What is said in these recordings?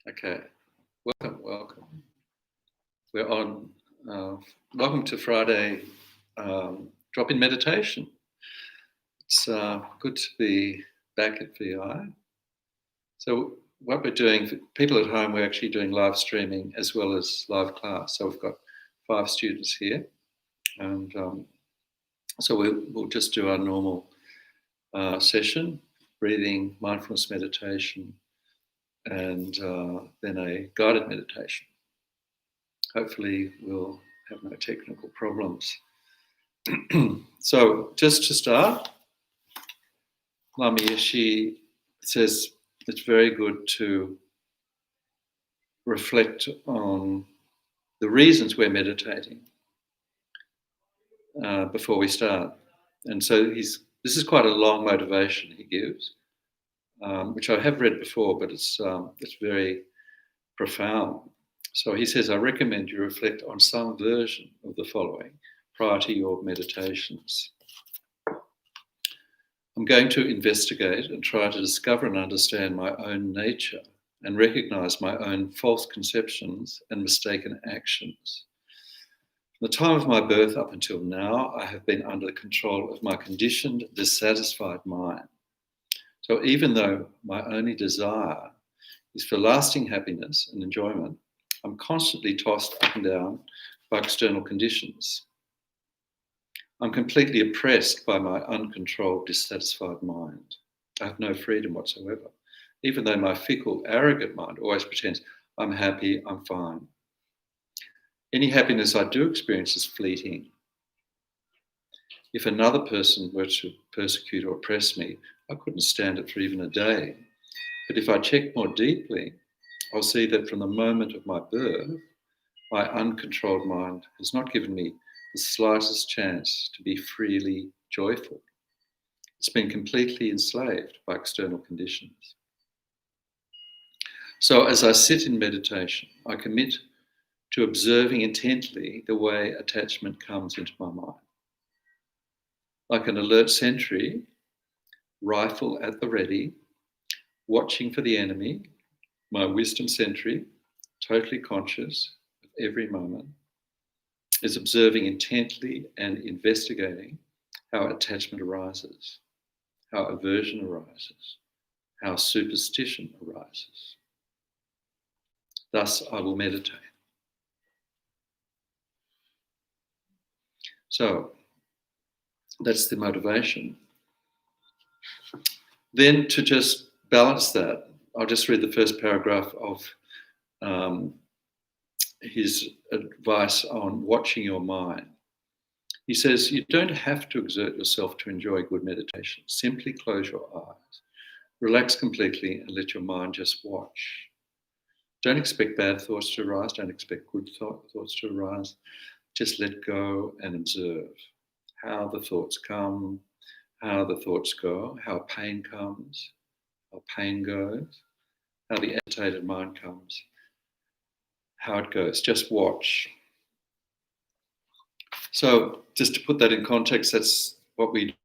Okay, welcome. We're on. Welcome to Friday drop-in meditation. It's good to be back at VI. So what we're doing for people at home, we're actually doing live streaming as well as live class. So we've got 5 students here, and so we'll just do our normal session: breathing, mindfulness meditation, and then a guided meditation. Hopefully we'll have no technical problems. So just to start, Lamia, she says it's very good to reflect on the reasons we're meditating before we start. And so this is quite a long motivation he gives, which I have read before, but it's very profound. So he says, I recommend you reflect on some version of the following prior to your meditations. I'm going to investigate and try to discover and understand my own nature and recognize my own false conceptions and mistaken actions. From the time of my birth up until now, I have been under the control of my conditioned, dissatisfied mind. So even though my only desire is for lasting happiness and enjoyment, I'm constantly tossed up and down by external conditions. I'm completely oppressed by my uncontrolled, dissatisfied mind. I have no freedom whatsoever, even though my fickle, arrogant mind always pretends I'm happy, I'm fine. Any happiness I do experience is fleeting. If another person were to persecute or oppress me, I couldn't stand it for even a day. But if I check more deeply, I'll see that from the moment of my birth, my uncontrolled mind has not given me the slightest chance to be freely joyful. It's been completely enslaved by external conditions. So as I sit in meditation, I commit to observing intently the way attachment comes into my mind. Like an alert sentry, rifle at the ready, watching for the enemy, my wisdom sentry, totally conscious of every moment, is observing intently and investigating how attachment arises, how aversion arises, how superstition arises. Thus, I will meditate. So, that's the motivation. Then to just balance that, I'll just read the first paragraph of his advice on watching your mind. He says, you don't have to exert yourself to enjoy good meditation. Simply close your eyes, relax completely, and let your mind just watch. Don't expect bad thoughts to arise. Don't expect good thoughts to arise. Just let go and observe how the thoughts come, how the thoughts go, how pain comes, how pain goes, how the agitated mind comes, how it goes. Just watch. So just to put that in context, that's what we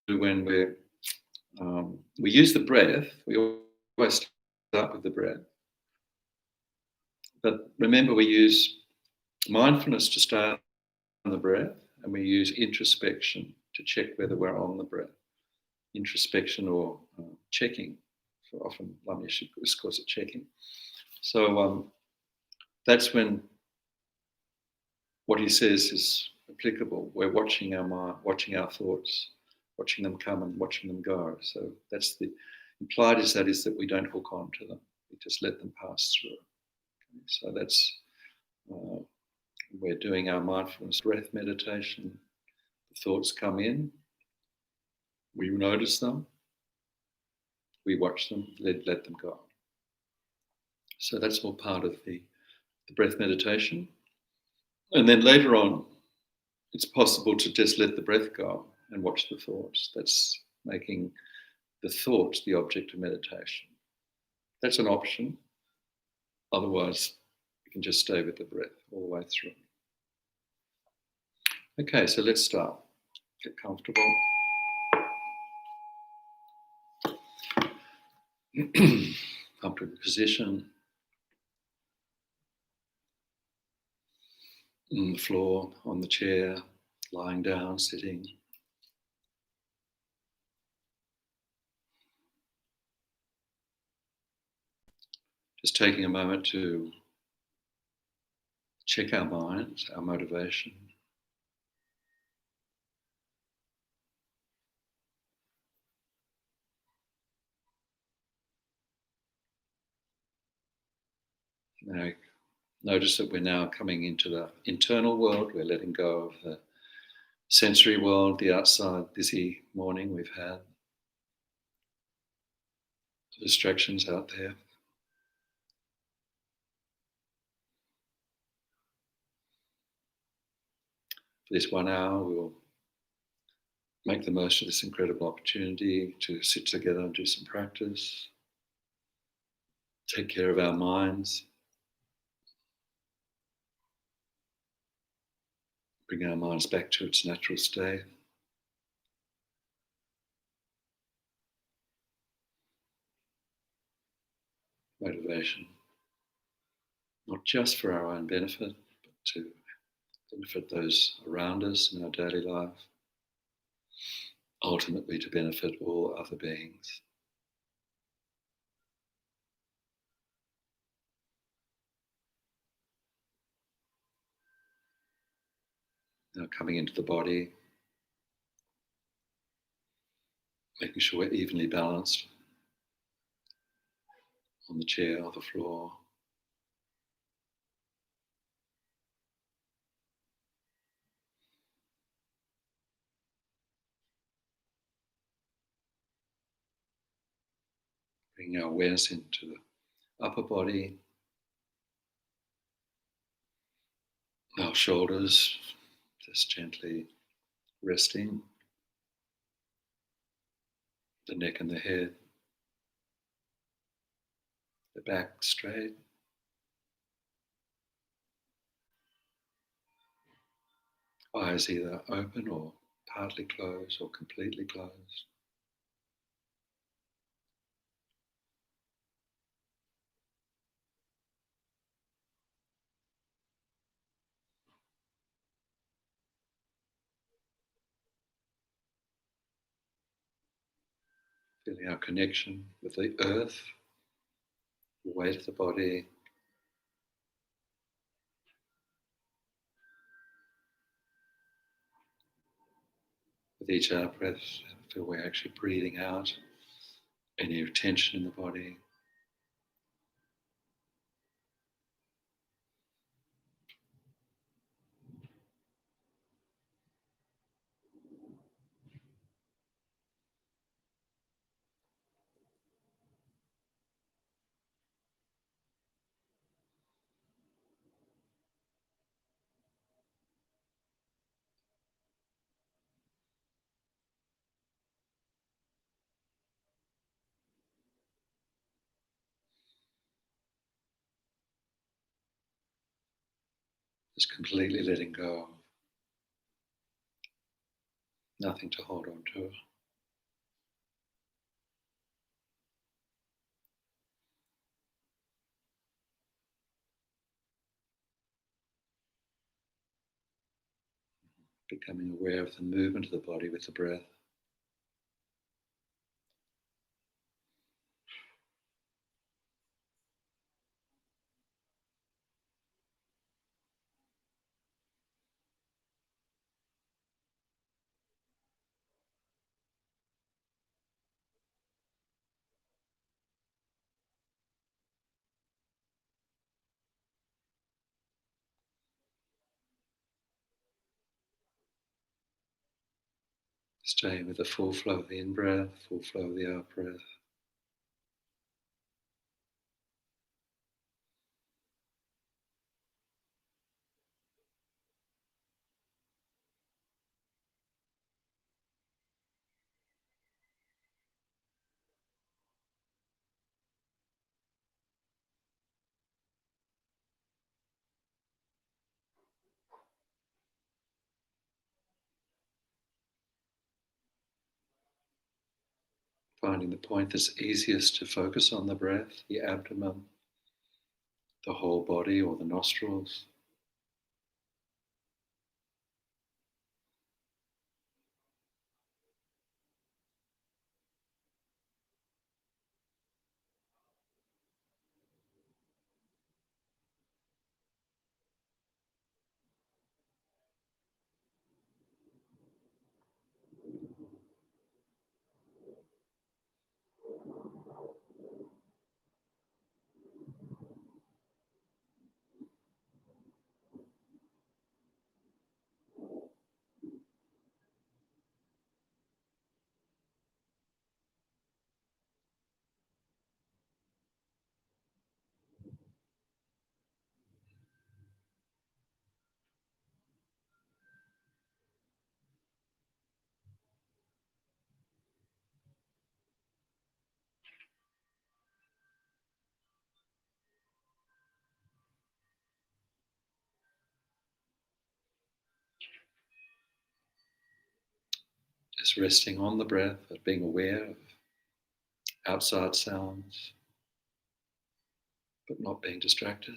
do when we use the breath. We always start with the breath. But remember, we use mindfulness to start on the breath, and we use introspection to check whether we're on the breath. Introspection or checking. So often Lamia calls it checking. So that's when what he says is applicable. We're watching our mind, watching our thoughts, watching them come and watching them go. So that's the implied is that we don't hook on to them. We just let them pass through. Okay? So that's we're doing our mindfulness breath meditation. The thoughts come in. We notice them. We watch them. Let them go. So that's all part of the breath meditation. And then later on, it's possible to just let the breath go and watch the thoughts. That's making the thoughts the object of meditation. That's an option. Otherwise, you can just stay with the breath all the way through. Okay, so let's start. Get comfortable. Comfortable position on the floor, on the chair, lying down, sitting. Just taking a moment to check our minds, our motivation. Now, notice that we're now coming into the internal world. We're letting go of the sensory world, the outside busy morning we've had, the distractions out there. For this 1 hour, we'll make the most of this incredible opportunity to sit together and do some practice, take care of our minds, bring our minds back to its natural state. Motivation, not just for our own benefit, but to benefit those around us in our daily life, ultimately to benefit all other beings. Now coming into the body, making sure we're evenly balanced on the chair or the floor. Bringing our awareness into the upper body, our shoulders just gently resting, the neck and the head, the back straight. Eyes either open or partly closed or completely closed. Feeling our connection with the earth, the weight of the body. With each out breath, feel we're actually breathing out any tension in the body. Just completely letting go. Nothing to hold on to. Becoming aware of the movement of the body with the breath. Staying with the full flow of the in-breath, full flow of the out-breath. Finding the point that's easiest to focus on the breath, the abdomen, the whole body, or the nostrils. Just resting on the breath, but being aware of outside sounds, but not being distracted.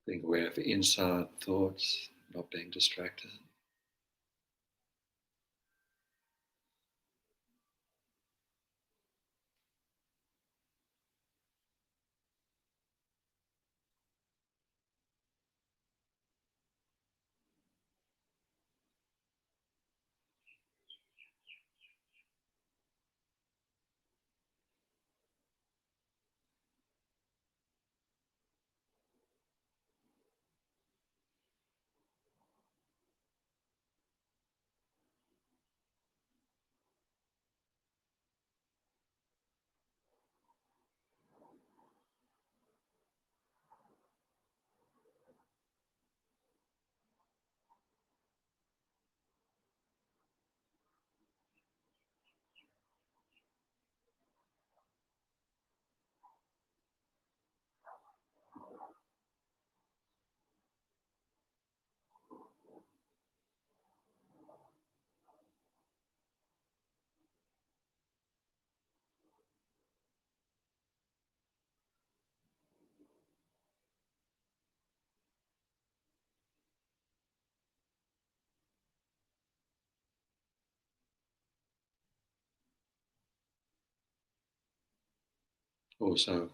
Being aware of inside thoughts, not being distracted. Also,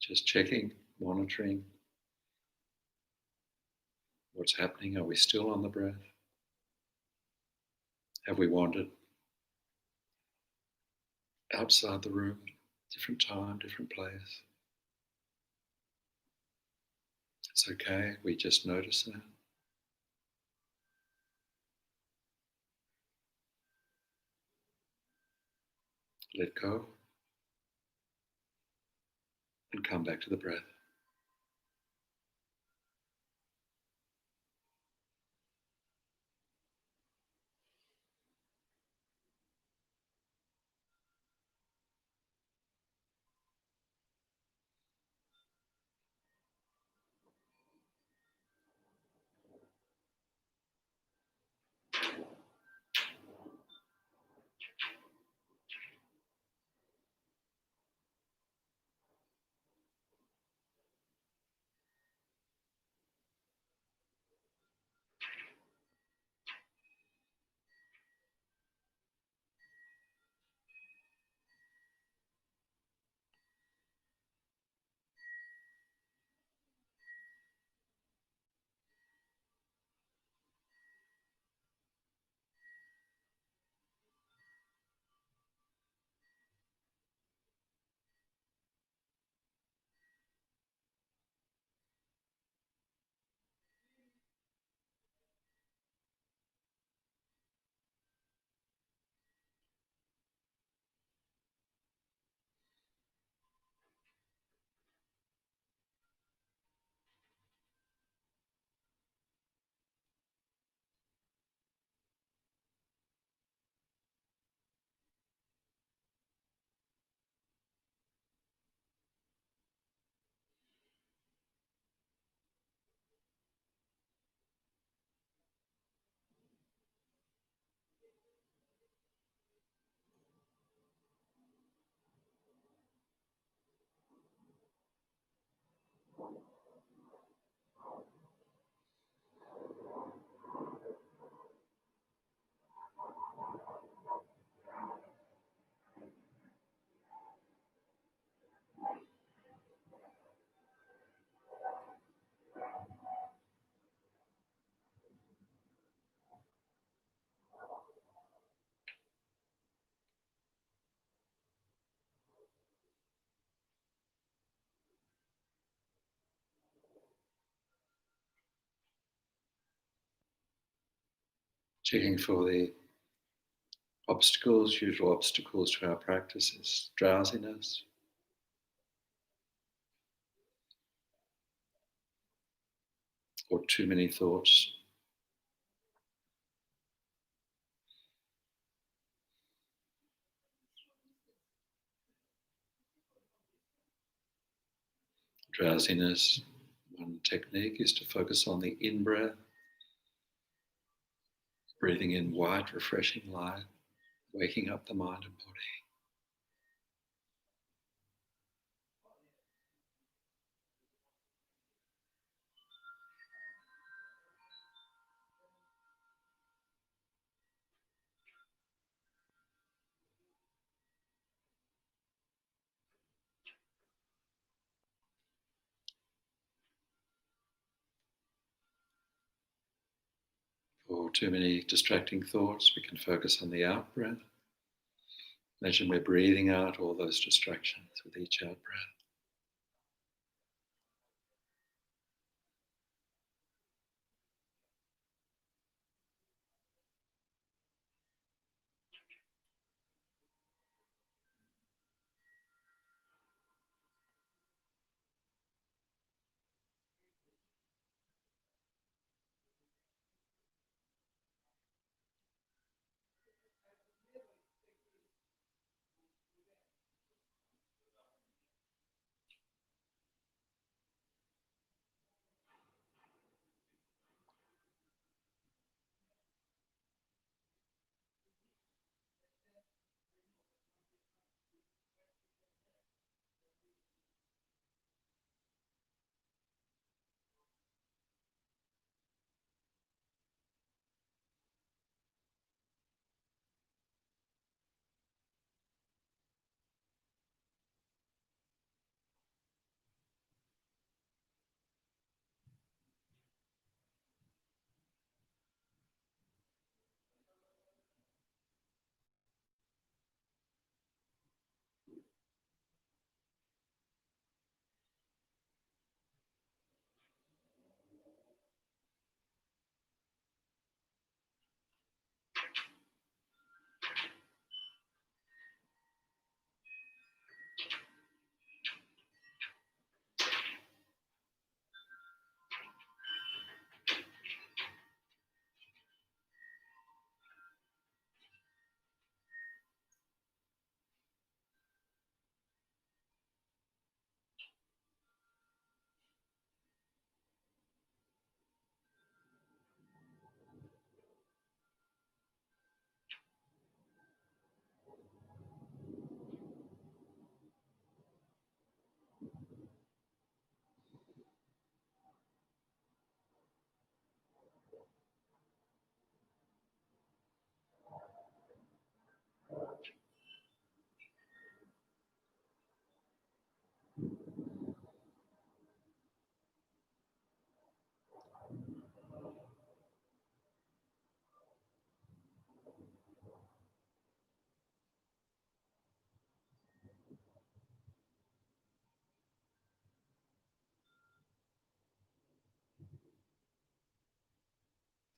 just checking, monitoring what's happening. Are we still on the breath? Have we wandered outside the room? Different time, different place. It's okay. We just notice that. Let go and come back to the breath. Checking for the obstacles, usual obstacles to our practices, drowsiness, or too many thoughts. Drowsiness, one technique is to focus on the in-breath, breathing in white, refreshing light, waking up the mind and body. For too many distracting thoughts, we can focus on the out breath. Imagine we're breathing out all those distractions with each out breath.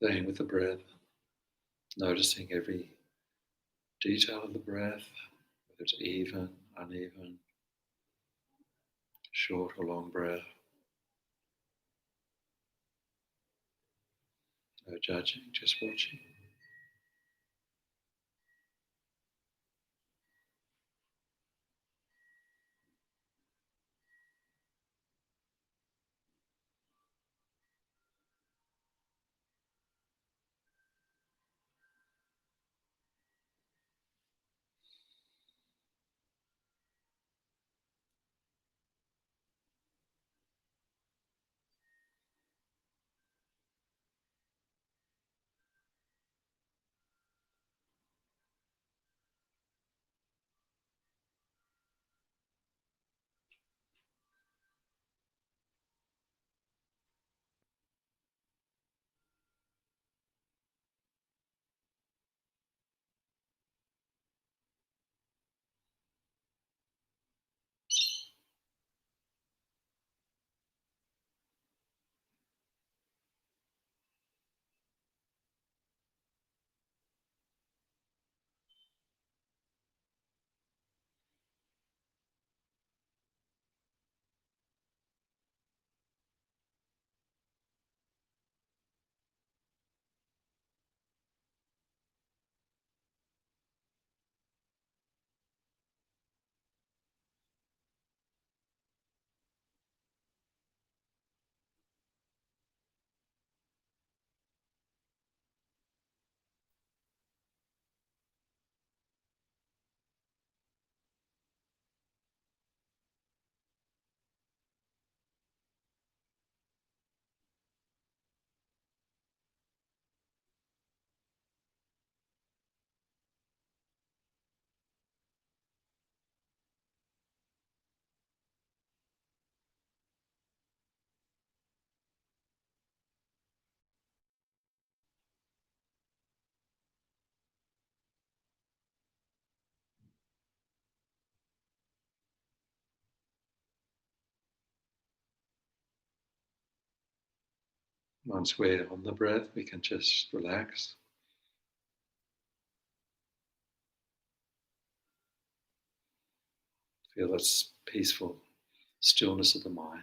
Staying with the breath, noticing every detail of the breath, whether it's even, uneven, short or long breath. No judging, just watching. Once we're on the breath, we can just relax. Feel this peaceful stillness of the mind.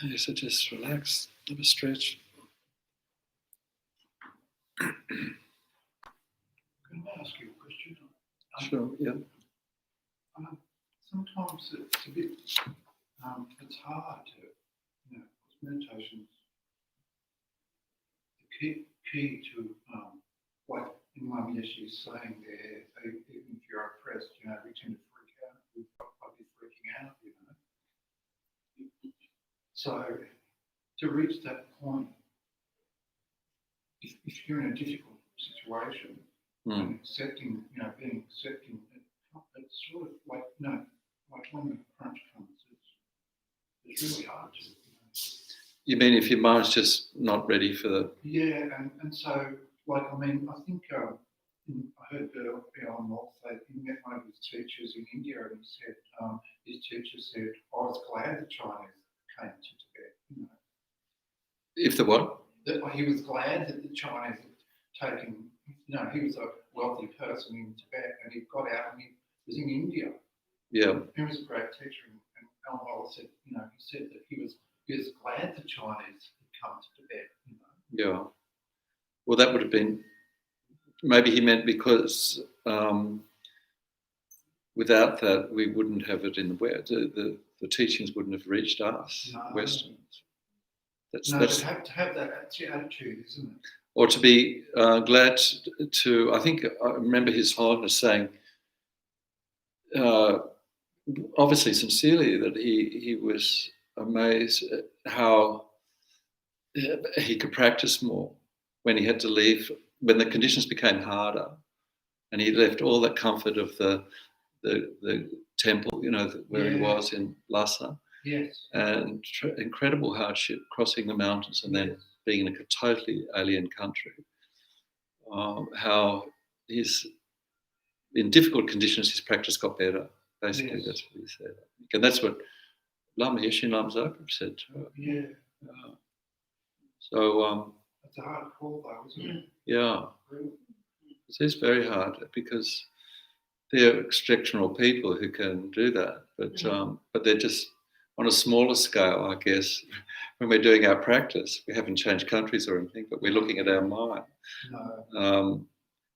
Okay, so just relax, have a stretch. Can I ask you a question? Sure, yeah. Sometimes it's a bit, it's hard to, because meditation's the key to, like in one yes she's saying there, even if you're oppressed, we tend to freak out. We've got probably freaking out, So to reach that point, if you're in a difficult situation, and accepting, being accepting, it's sort of like, like when the crunch comes, it's really hard to. You mean if your mind's just not ready for the... Yeah, and so, like, I think I heard Bill North say he met one of his teachers in India, and he said, his teacher said, I was glad the Chinese came to Tibet, If the what? That he was glad that the Chinese had taken, he was a wealthy person in Tibet, and he got out and he was in India. Yeah. He was a great teacher, and Alan Wallace said, he said that he was glad the Chinese had come to Tibet. Yeah. Well, that would have been, maybe he meant because without that we wouldn't have it in the West. The teachings wouldn't have reached us, Westerners. To have that attitude, isn't it? Or to be glad to, I think I remember His Holiness saying, obviously sincerely, that he was amazed at how he could practice more when he had to leave, when the conditions became harder, and he left all that comfort of the temple, where he was in Lhasa. Yes. And incredible hardship, crossing the mountains and then being in a totally alien country. How in difficult conditions his practice got better. Basically, that's what he said. And that's what Lama Yeshe Lam Zopa said too. Yeah. So it's a hard call though, isn't it? Yeah. It is very hard because they're exceptional people who can do that, but they're just on a smaller scale, I guess. When we're doing our practice, we haven't changed countries or anything, but we're looking at our mind. No.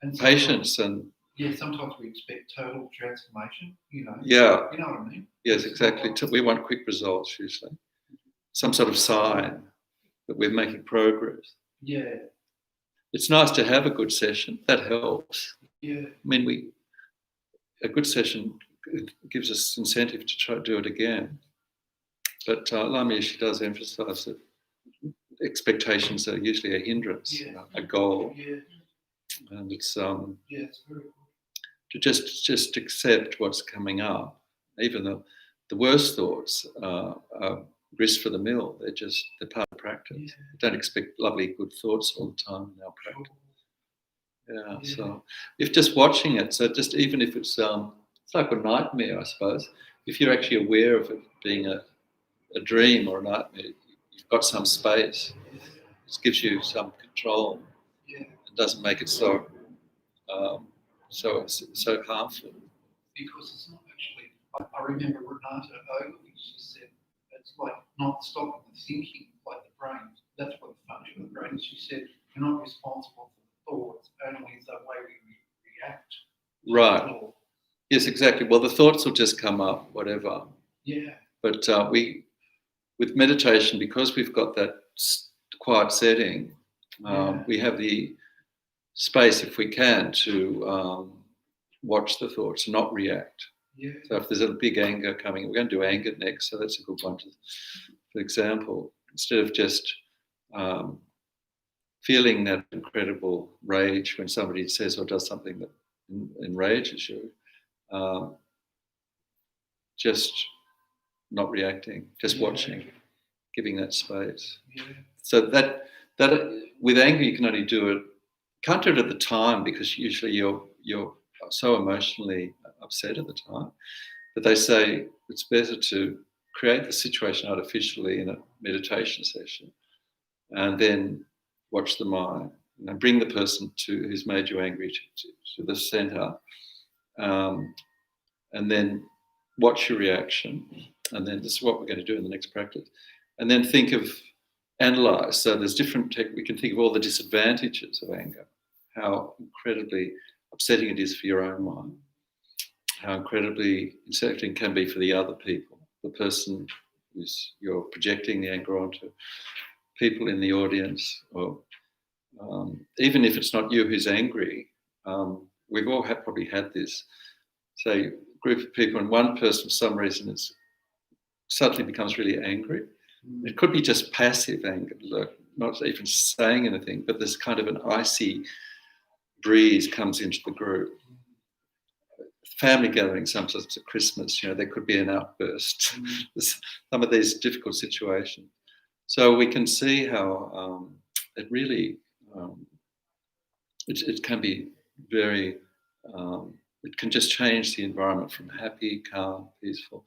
And patience and... Yeah, sometimes we expect total transformation, Yeah. You know what I mean? Yes, exactly. We want quick results usually. Some sort of sign that we're making progress. Yeah. It's nice to have a good session. That helps. Yeah. I mean, a good session gives us incentive to try to do it again. But Lama Yeshe does emphasise that expectations are usually a hindrance, a goal. Yeah. And it's it's very good. To just accept what's coming up, even though the worst thoughts are grist for the mill. They're part of practice. Yeah. Don't expect lovely, good thoughts all the time in our practice. Yeah. So if just watching it, so just even if it's like a nightmare, I suppose. If you're actually aware of it being a dream or a nightmare, you've got some space. It gives you some control. Yeah. It doesn't make it so harmful. Because it's not actually. I remember Renata Ogilvy. She said it's like not stopping the thinking, like the brain. That's what the function of the brain is. She said you're not responsible for the thoughts, only the way we react. Right. Yes, exactly. Well, the thoughts will just come up, whatever. Yeah. But with meditation, because we've got that quiet setting, we have the space, if we can, to watch the thoughts and not react. Yeah. So if there's a big anger coming, we're going to do anger next, so that's a good one. For example, instead of just feeling that incredible rage when somebody says or does something that enrages you, just not reacting, just watching, giving that space. Yeah. So that with anger you can only do it. Can't do it at the time because usually you're so emotionally upset at the time. But they say it's better to create the situation artificially in a meditation session, and then watch the mind. Bring the person who's made you angry to the center, and then watch your reaction. And then this is what we're going to do in the next practice. and then analyze. So there's different we can think of all the disadvantages of anger, how incredibly upsetting it is for your own mind, how incredibly insulting it can be for the other people, the person you're projecting the anger onto, people in the audience, or even if it's not you who's angry. We've all probably had this, say, group of people, and one person for some reason suddenly becomes really angry. It could be just passive anger, not even saying anything, but there's kind of an icy breeze comes into the group. Family gatherings, sometimes at Christmas, there could be an outburst. There's some of these difficult situations. So we can see how it really, it can be very, it can just change the environment from happy, calm, peaceful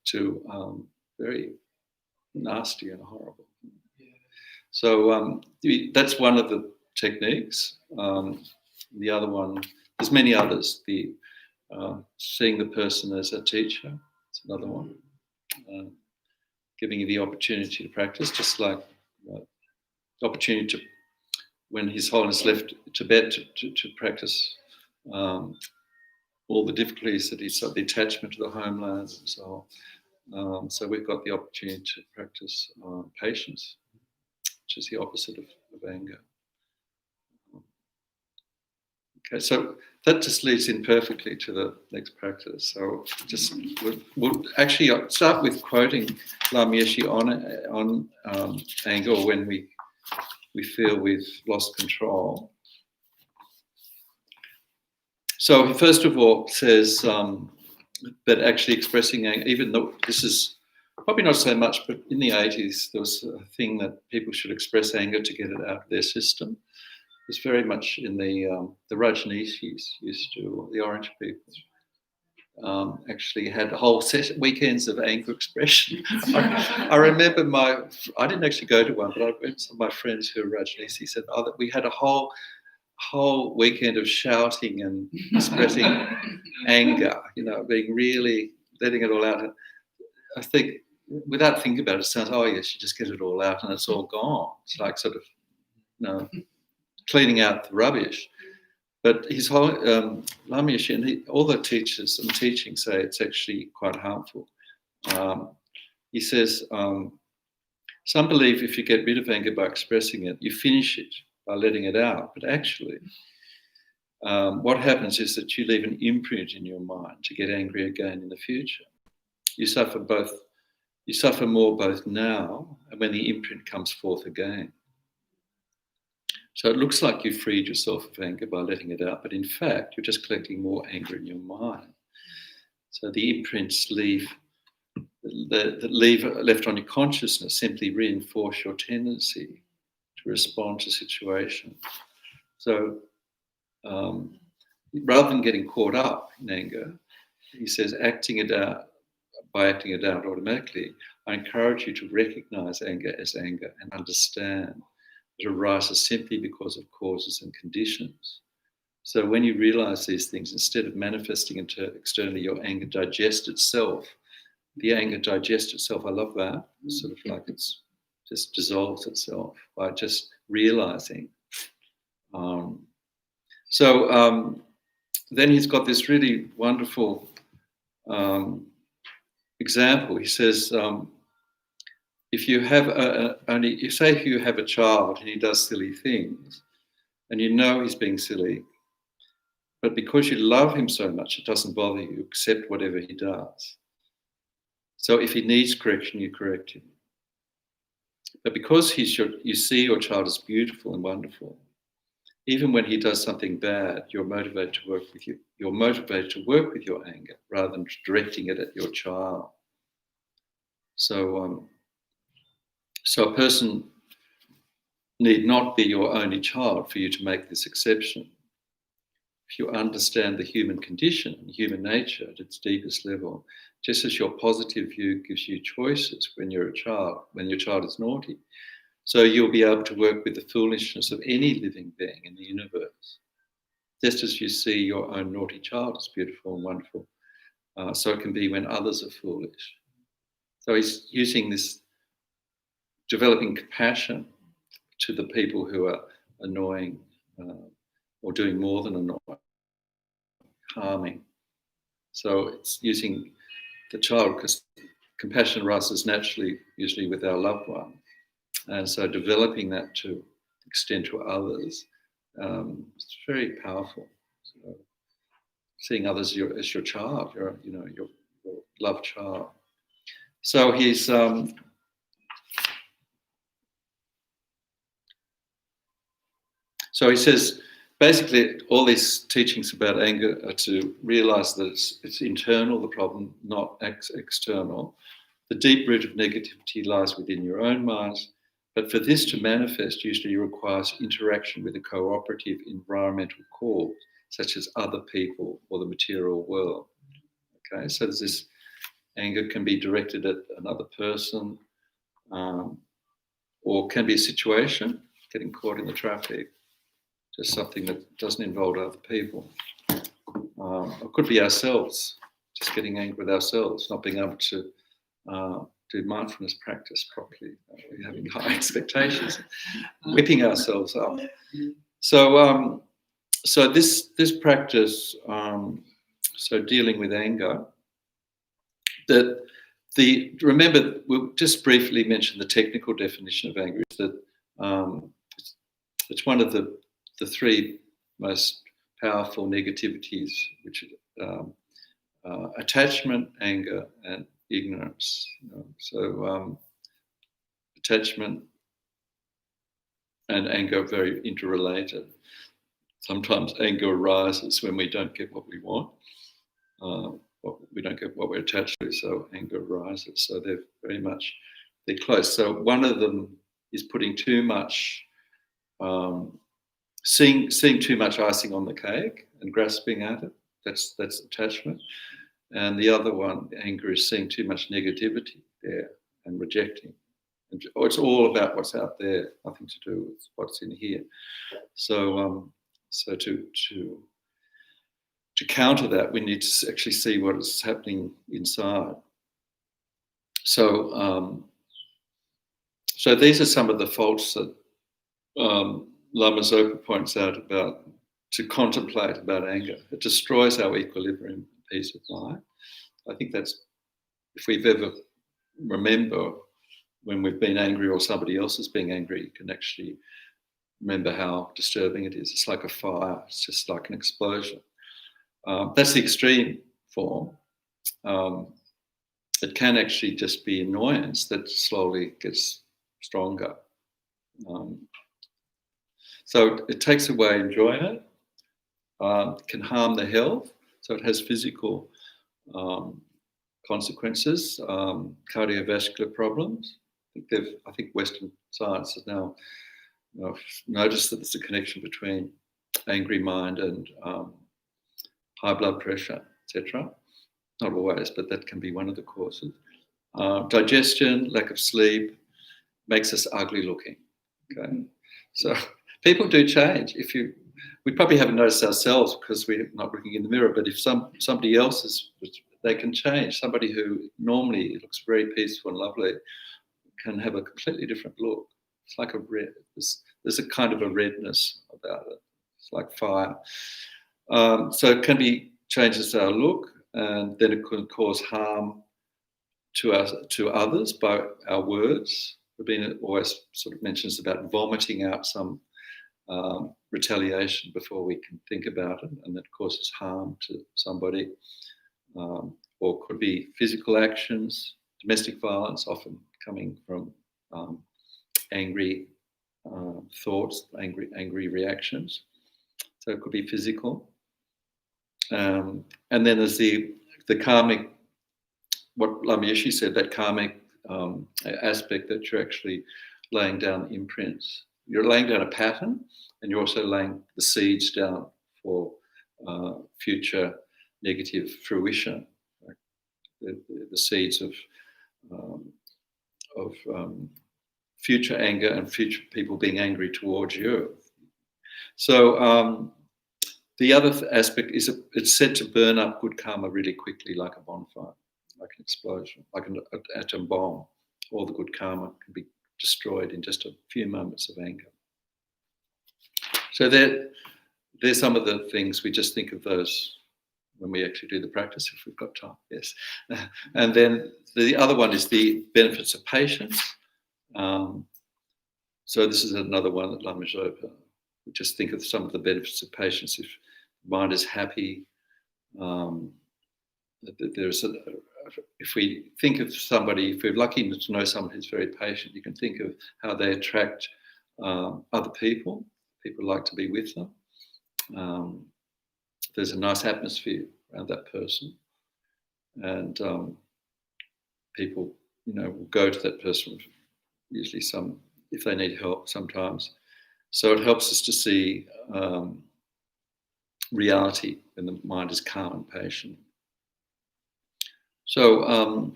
to very nasty and horrible. So that's one of the techniques. The other one, there's many others. Seeing the person as a teacher, it's another one. Giving you the opportunity to practice, just like the opportunity to, when His Holiness left Tibet, to practice all the difficulties that he saw, the attachment to the homeland and so on. So we've got the opportunity to practice patience, which is the opposite of anger. Okay, so that just leads in perfectly to the next practice. So we'll actually start with quoting Lama Yeshe on anger, or when we feel we've lost control. So he first of all says that actually expressing anger, even though this is probably not so much, but in the 80s there was a thing that people should express anger to get it out of their system. It was very much in the Rajneeshis used to, the orange people, actually had whole weekends of anger expression. I remember I didn't actually go to one, but I went to my friends who are Rajneeshi said, that we had a whole weekend of shouting and expressing anger, being really letting it all out. And I think, without thinking about it, it sounds, yes, you just get it all out and it's all gone. It's like sort of, cleaning out the rubbish. But his whole Lama Yeshe, and all the teachers and teaching say it's actually quite harmful. He says, some believe if you get rid of anger by expressing it, you finish it by letting it out. But actually, what happens is that you leave an imprint in your mind to get angry again in the future. You suffer more both now and when the imprint comes forth again. So it looks like you've freed yourself of anger by letting it out, but in fact, you're just collecting more anger in your mind. So the imprints left on your consciousness simply reinforce your tendency to respond to situations. So rather than getting caught up in anger, he says, acting it out automatically, I encourage you to recognize anger as anger and understand it arises simply because of causes and conditions. So when you realize these things, instead of manifesting externally, your anger digests itself. The anger digests itself. I love that. It's sort of like it's just dissolves itself by just realizing. Then he's got this really wonderful example. He says, if you have if you have a child and he does silly things, and you know he's being silly, but because you love him so much, it doesn't bother you, accept whatever he does. So if he needs correction, you correct him. But because you see your child as beautiful and wonderful, even when he does something bad, you're motivated to work with you. You're motivated to work with your anger rather than directing it at your child. So a person need not be your only child for you to make this exception. If you understand the human condition and human nature at its deepest level, just as your positive view gives you choices when you're a child, when your child is naughty, so you'll be able to work with the foolishness of any living being in the universe. Just as you see your own naughty child as beautiful and wonderful, so it can be when others are foolish. So he's using this developing compassion to the people who are annoying or doing more than annoying, harming. So it's using the child, because compassion arises naturally, usually with our loved one. And so developing that to extend to others, it's very powerful. So seeing others as your child, your loved child. So he's so he says, basically, all these teachings about anger are to realize that it's internal, the problem, not external. The deep root of negativity lies within your own mind, but for this to manifest usually requires interaction with a cooperative environmental cause, such as other people or the material world. Okay, so there's this anger can be directed at another person, or can be a situation, getting caught in the traffic, just something that doesn't involve other people. It could be ourselves, just getting angry with ourselves, not being able to do mindfulness practice properly, having high expectations, whipping ourselves up. So, so this practice, so dealing with anger, remember, we'll just briefly mention the technical definition of anger, is that it's one of the three most powerful negativities, which attachment, anger, and ignorance. So attachment and anger are very interrelated. Sometimes anger arises when we don't get what we want. We don't get what we're attached to, so anger arises. So they're close. So one of them is putting too much, seeing too much icing on the cake and grasping at it. That's attachment. And the other one, anger, is seeing too much negativity there and rejecting. It's all about what's out there, nothing to do with what's in here. So, so to counter that, we need to actually see what is happening inside. So, so these are some of the faults that Lama Zopa points out about, to contemplate about anger. It destroys our equilibrium, peace of mind. I think that's, if we've ever remember when we've been angry or somebody else is being angry, you can actually remember how disturbing it is. It's like a fire. It's just like an explosion. That's the extreme form. It can actually just be annoyance that slowly gets stronger. So it takes away enjoyment. It can harm the health. So it has physical consequences, cardiovascular problems. I think Western science has now noticed that there's a connection between angry mind and high blood pressure, etc. Not always, but that can be one of the causes. Digestion, lack of sleep, makes us ugly looking. Okay, so people do change. We probably haven't noticed ourselves because we're not looking in the mirror. But if somebody else is, they can change. Somebody who normally looks very peaceful and lovely can have a completely different look. It's like a red. There's a kind of a redness about it. It's like fire. So it can be changes our look, and then it can cause harm to others by our words. Rabina always sort of mentions about vomiting out some retaliation before we can think about it, and that causes harm to somebody. Or could be physical actions, domestic violence, often coming from angry thoughts, angry reactions. So it could be physical. And then there's the karmic, what Lama Yeshe said, that karmic aspect that you're actually laying down imprints. You're laying down a pattern, and you're also laying the seeds down for future negative fruition, like the seeds of future anger and future people being angry towards you. So the other aspect is it's said to burn up good karma really quickly, like a bonfire, like an explosion, like an atom bomb. All the good karma can be destroyed in just a few moments of anger. So there's some of the things. We just think of those when we actually do the practice, if we've got time, yes. And then the other one is the benefits of patience. So this is another one that Lama Zopa. We just think of some of the benefits of patience. If the mind is happy, if we think of somebody, if we're lucky to know someone who's very patient, you can think of how they attract other people. People like to be with them. There's a nice atmosphere around that person, and people, will go to that person. Usually, if they need help, sometimes. So it helps us to see reality when the mind is calm and patient. So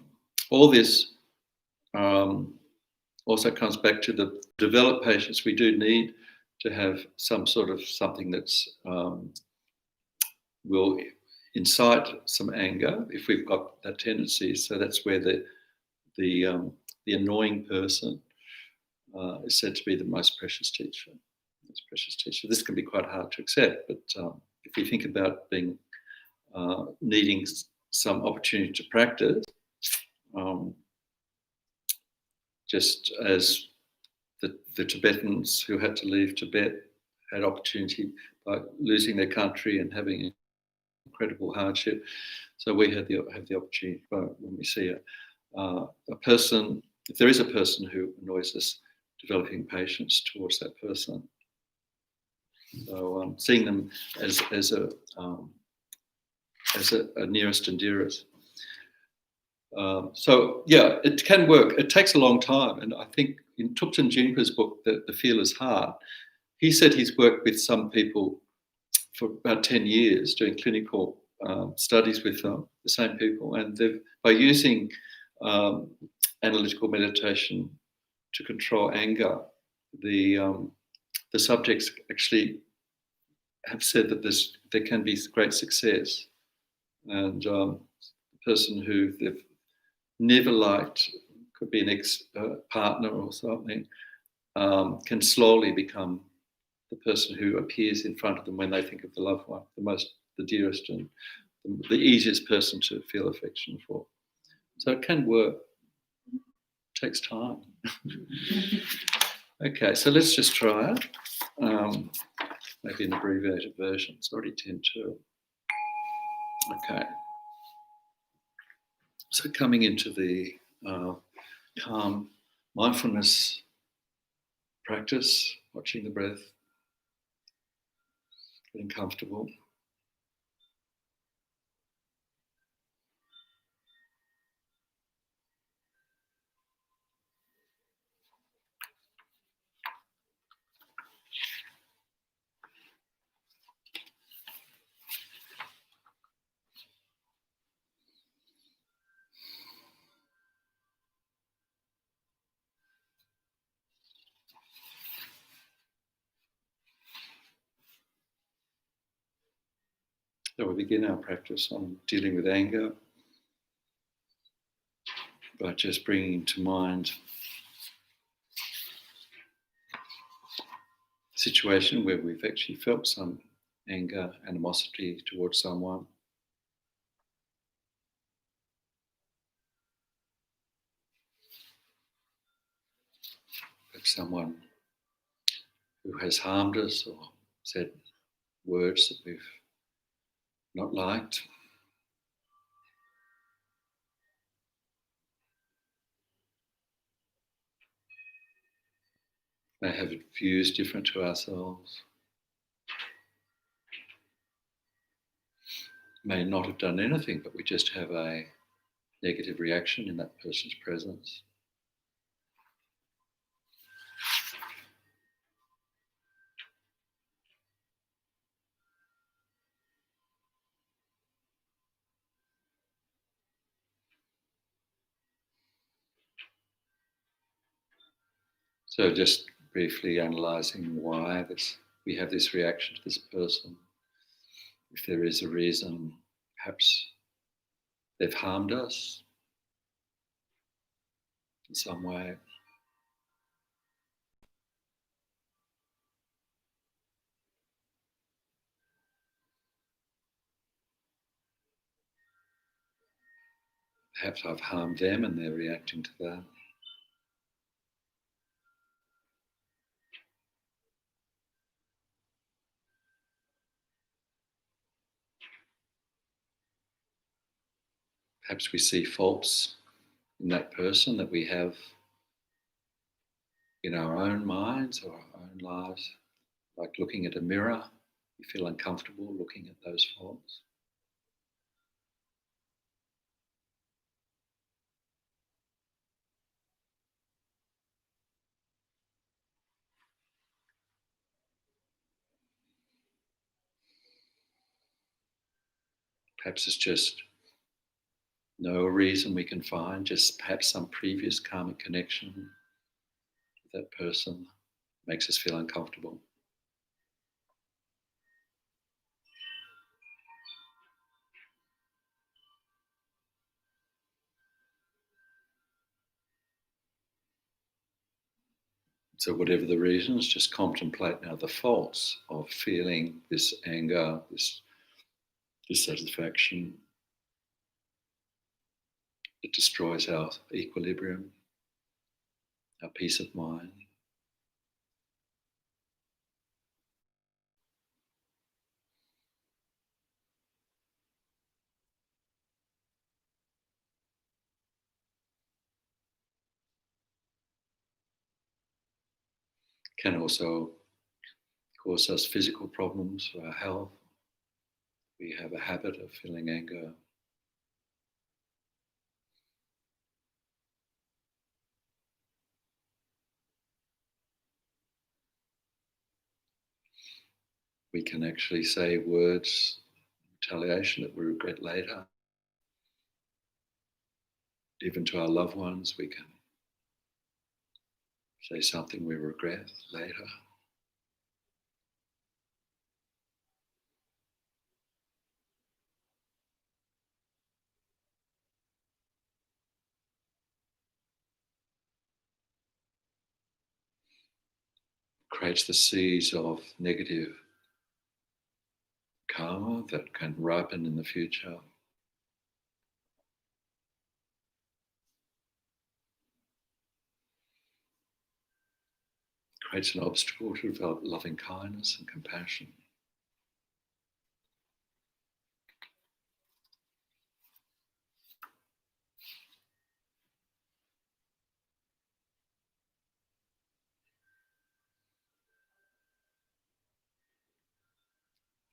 all this also comes back to the developed patience. We do need to have some sort of something that's will incite some anger if we've got that tendency. So that's where the annoying person is said to be the most precious teacher. This can be quite hard to accept, but if we think about being needing some opportunity to practice, just as the Tibetans who had to leave Tibet had opportunity by losing their country and having incredible hardship. So we have the opportunity when we see a person, if there is a person who annoys us, developing patience towards that person. So seeing them as a nearest and dearest. So yeah, it can work. It takes a long time, and I think in Thupten Jinpa's book, The Fearless Heart, he said he's worked with some people for about 10 years doing clinical studies with them, the same people, and by using analytical meditation to control anger, the subjects actually have said that there can be great success, and the person who they've never liked, could be an ex-partner or something, can slowly become the person who appears in front of them when they think of the loved one, the dearest and the easiest person to feel affection for. So it can work. It takes time. Okay, so let's just try it. Maybe an abbreviated version. It's already 10:2. Okay. So coming into the calm mindfulness practice, watching the breath, getting comfortable. So we begin our practice on dealing with anger by just bringing to mind a situation where we've actually felt some anger, animosity towards someone. Perhaps someone who has harmed us or said words that we've not liked. May have views different to ourselves. May not have done anything, but we just have a negative reaction in that person's presence. So just briefly analysing why we have this reaction to this person. If there is a reason, perhaps they've harmed us in some way. Perhaps I've harmed them and they're reacting to that. Perhaps we see faults in that person that we have in our own minds or our own lives, like looking at a mirror. You feel uncomfortable looking at those faults. Perhaps it's just no reason we can find, just perhaps some previous karmic connection with that person makes us feel uncomfortable. So whatever the reasons, just contemplate now the faults of feeling this anger, this dissatisfaction. It destroys our equilibrium, our peace of mind. Can also cause us physical problems for our health. We have a habit of feeling anger. We can actually say words, retaliation that we regret later. Even to our loved ones, we can say something we regret later. Creates the seeds of negative karma that can ripen in the future. Creates an obstacle to develop loving kindness and compassion.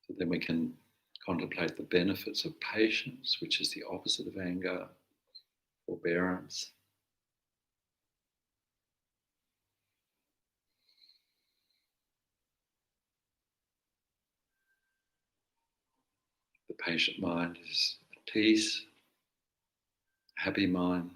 So then we can contemplate the benefits of patience, which is the opposite of anger, forbearance. The patient mind is at peace, happy mind.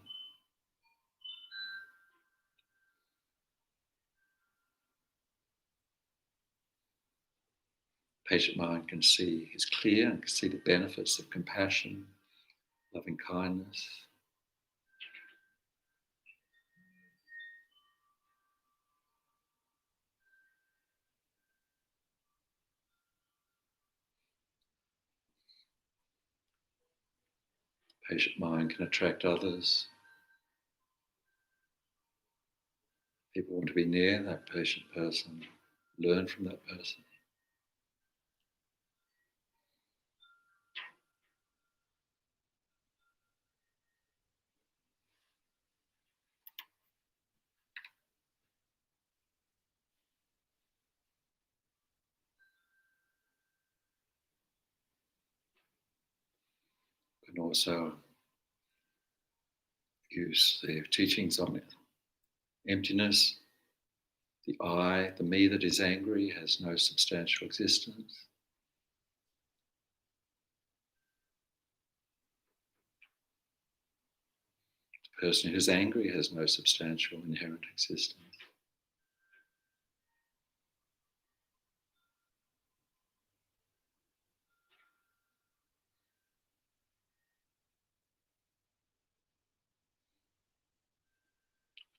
Patient mind can see, is clear and can see the benefits of compassion, loving kindness. Patient mind can attract others. People want to be near that patient person, learn from that person. Can also use the teachings on emptiness. The I, the me that is angry, has no substantial existence. The person who's angry has no substantial inherent existence.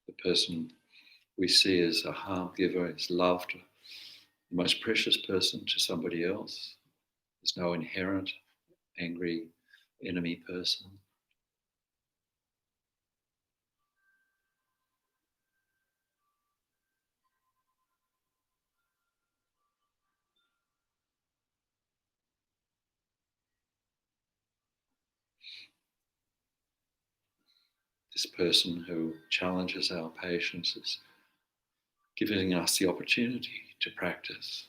The person we see as a harm giver is loved, the most precious person to somebody else. There's no inherent angry enemy person. This person who challenges our patience is giving us the opportunity to practice.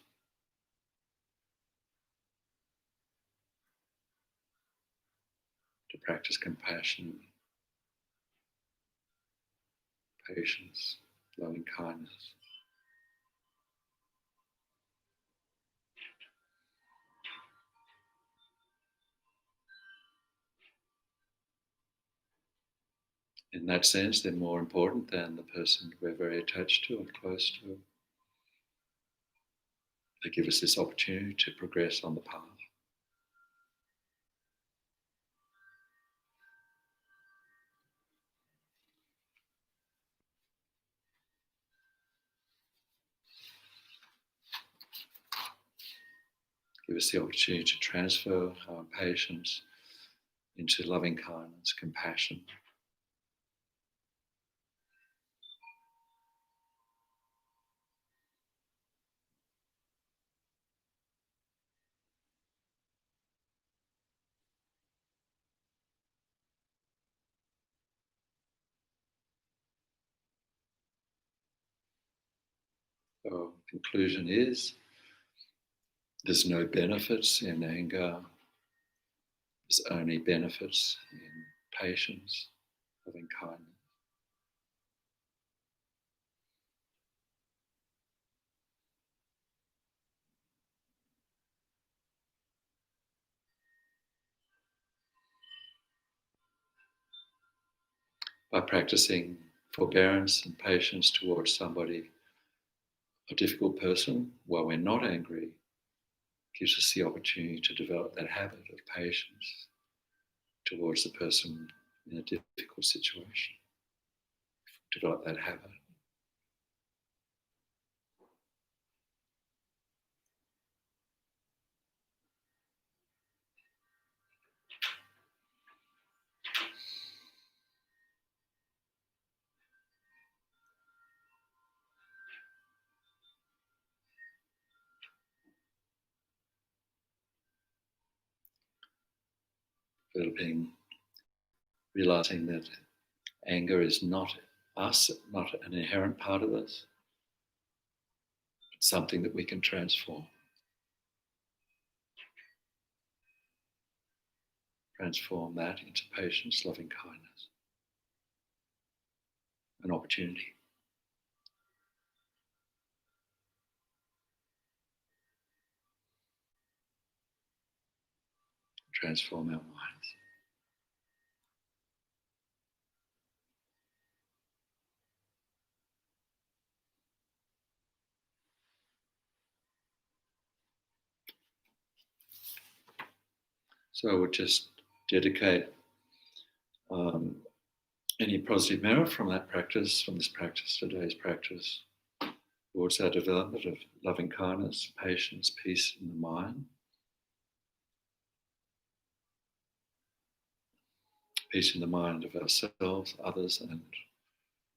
To practice compassion, patience, loving kindness. In that sense, they're more important than the person we're very attached to and close to. They give us this opportunity to progress on the path. Give us the opportunity to transfer our patience into loving kindness, compassion. So, conclusion is there's no benefits in anger, there's only benefits in patience, loving kindness. By practicing forbearance and patience towards somebody, a difficult person, while we're not angry, gives us the opportunity to develop that habit of patience towards the person in a difficult situation. Develop that habit. Developing, realizing that anger is not us, not an inherent part of us. It's something that we can transform. Transform that into patience, loving kindness. An opportunity. Transform our minds. So I would just dedicate any positive merit from that practice, from this practice, today's practice, towards our development of loving kindness, patience, peace in the mind, peace in the mind of ourselves, others, and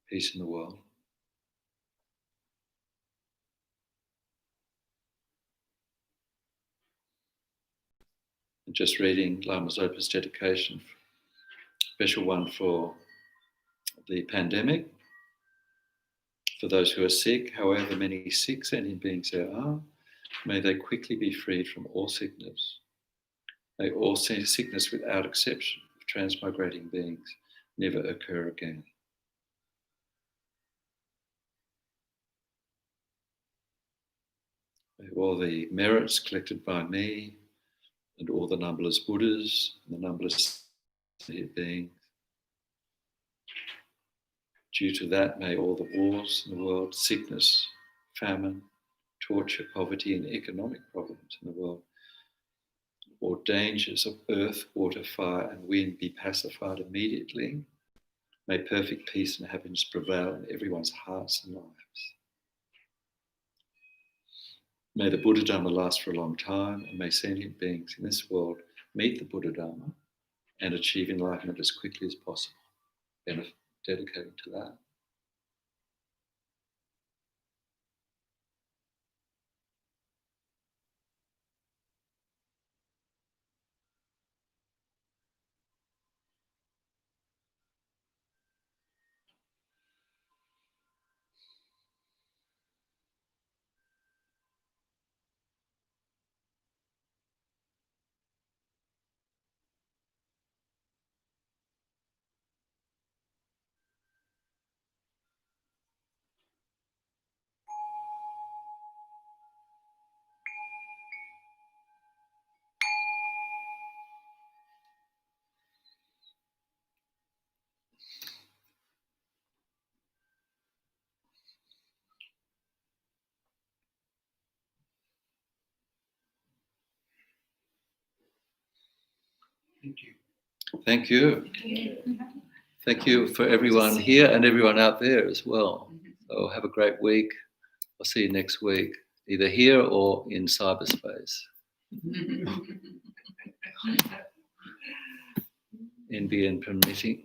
peace in the world. And just reading Lama Zopa's dedication, special one for the pandemic. For those who are sick, however many sick sentient beings there are, may they quickly be freed from all sickness. May all sickness without exception of transmigrating beings never occur again. May all the merits collected by me and all the numberless Buddhas and the numberless sentient beings, due to that, may all the wars in the world, sickness, famine, torture, poverty, and economic problems in the world, or dangers of earth, water, fire, and wind be pacified immediately. May perfect peace and happiness prevail in everyone's hearts and lives. May the Buddha Dharma last for a long time, and may sentient beings in this world meet the Buddha Dharma and achieve enlightenment as quickly as possible. Dedicated to that. Thank you. Thank you. Thank you for everyone here and everyone out there as well. So have a great week. I'll see you next week, either here or in cyberspace. NBN permitting.